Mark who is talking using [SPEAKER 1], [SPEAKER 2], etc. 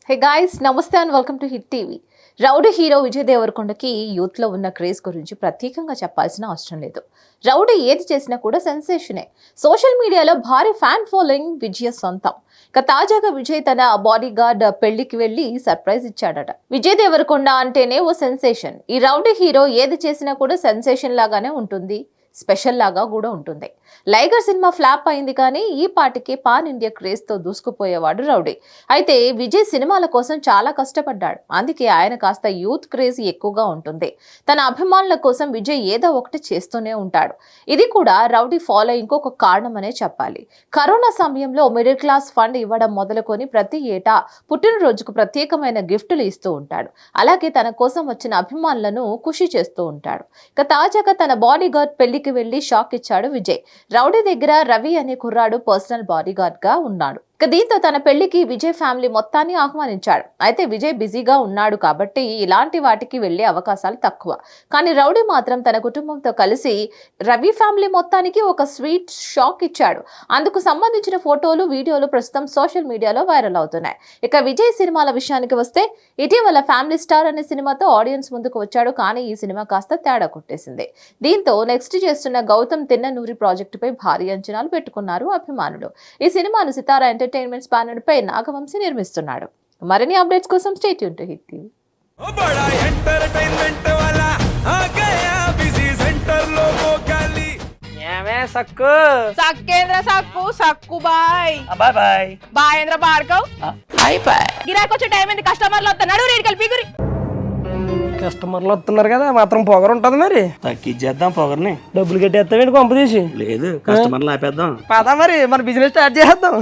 [SPEAKER 1] హే guys, నమస్తే and welcome to Hit TV. Rowdy hero Vijay దేవరకొండకి యూత్లో ఉన్న క్రేజ్ గురించి ప్రత్యేకంగా చెప్పాల్సిన అవసరం లేదు. రౌడీ ఏది చేసినా కూడా సెన్సేషనే. సోషల్ మీడియాలో భారీ ఫ్యాన్ ఫాలోయింగ్ విజయ్ సొంతం. ఇక తాజాగా విజయ్ తన బాడీ గార్డ్ పెళ్లికి వెళ్లి సర్ప్రైజ్ ఇచ్చాడట. విజయ్ దేవరకొండ అంటేనే ఓ సెన్సేషన్. ఈ రౌడీ హీరో ఏది చేసినా కూడా సెన్సేషన్ లాగానే ఉంటుంది, స్పెషల్ లాగా కూడా ఉంటుంది. లైగర్ సినిమా ఫ్లాప్ అయింది, కానీ ఈ పాటికి పాన్ ఇండియా క్రేజ్ తో దూసుకుపోయేవాడు రౌడీ. అయితే విజయ్ సినిమాల కోసం చాలా కష్టపడ్డాడు. అందుకే ఆయన కాస్త యూత్ క్రేజ్ ఎక్కువగా ఉంటుంది. తన అభిమానుల కోసం విజయ్ ఏదో ఒకటి చేస్తూనే ఉంటాడు. ఇది కూడా రౌడీ ఫాలోయింగ్ ఒక కారణమనే చెప్పాలి. కరోనా సమయంలో మిడిల్ క్లాస్ ఫండ్ ఇవ్వడం మొదలుకొని ప్రతి ఏటా పుట్టినరోజుకు ప్రత్యేకమైన గిఫ్టులు ఇస్తూ ఉంటాడు. అలాగే తన కోసం వచ్చిన అభిమానులను ఖుషి చేస్తూ ఉంటాడు. ఇక తాజాగా తన బాడీ గార్డ్ పెళ్లికి వెళ్లి షాక్ ఇచ్చాడు విజయ్. రౌడీ దగ్గర రవి అనే కుర్రాడు పర్సనల్ బాడీ గార్డ్ గా ఉన్నాడు. దీంతో తన పెళ్లికి విజయ్ ఫ్యామిలీ మొత్తాన్ని ఆహ్వానించాడు. అయితే విజయ్ బిజీగా ఉన్నాడు కాబట్టి ఇలాంటి వాటికి వెళ్లే అవకాశాలు తక్కువ. కానీ రౌడీ మాత్రం తన కుటుంబంతో కలిసి రవి ఫ్యామిలీ మొత్తానికి ఒక స్వీట్ షాక్ ఇచ్చాడు. అందుకు సంబంధించిన ఫోటోలు, వీడియోలు ప్రస్తుతం సోషల్ మీడియాలో వైరల్ అవుతున్నాయి. ఇక విజయ్ సినిమాల విషయానికి వస్తే ఇటీవల ఫ్యామిలీ స్టార్ అనే సినిమాతో ఆడియన్స్ ముందుకు వచ్చాడు. కానీ ఈ సినిమా కాస్త తేడా కొట్టేసింది. దీంతో నెక్స్ట్ చేస్తున్న గౌతమ్ తిన్ననూరి ప్రాజెక్టుపై భారీ అంచనాలు పెట్టుకున్నారు అభిమానులు. ఈ సినిమాను సితారా ఎంటర్టైన్మెంట్స్ బ్యానర్ పై నాగవంశీ నిర్మిస్తున్నాడు. మరిన్ని అప్డేట్స్ కోసం stay tune to Hit TV.
[SPEAKER 2] సక్కు
[SPEAKER 3] సక్కేంద్ర సక్కు సక్కు బాయ్
[SPEAKER 2] బాయ్ బాయ్
[SPEAKER 3] బాయేంద్ర భార్గవ్
[SPEAKER 2] బాయ్ బాయ్.
[SPEAKER 3] గిరాకి వచ్చే టైం ఏంది? కస్టమర్లు వస్తున్నాడు, రేటు కలిపి గురి.
[SPEAKER 2] కస్టమర్లు వస్తున్నారు కదా, మాత్రం పొగరు ఉంటది. మరి
[SPEAKER 4] తగ్గించేద్దాం పొగర్ని.
[SPEAKER 2] డబ్బులు కట్టేస్తావేంటి కొంప తీసి?
[SPEAKER 4] లేదు, కస్టమర్లు ఆపేద్దాం.
[SPEAKER 2] పదా మరి మన బిజినెస్ స్టార్ట్ చేద్దాం.